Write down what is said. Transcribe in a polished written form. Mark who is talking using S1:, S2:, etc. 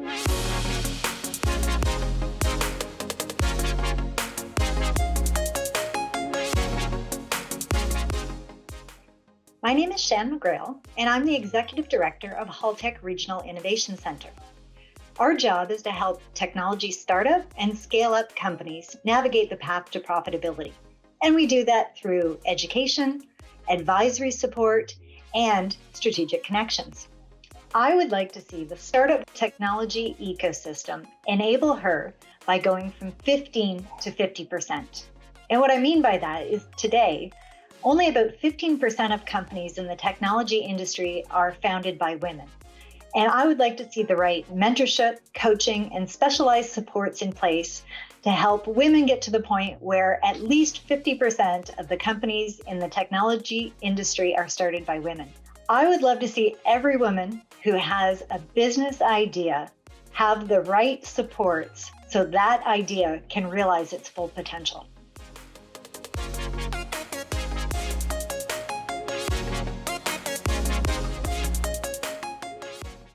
S1: My name is Shan McGrail, and I'm the Executive Director of Haltech Regional Innovation Center. Our job is to help technology startup and scale-up companies navigate the path to profitability. And we do that through education, advisory support, and strategic connections. I would like to see the startup technology ecosystem enable her by going from 15 to 50%. And what I mean by that is today, only about 15% of companies in the technology industry are founded by women. And I would like to see the right mentorship, coaching, and specialized supports in place to help women get to the point where at least 50% of the companies in the technology industry are started by women. I would love to see every woman who has a business idea have the right supports so that idea can realize its full potential.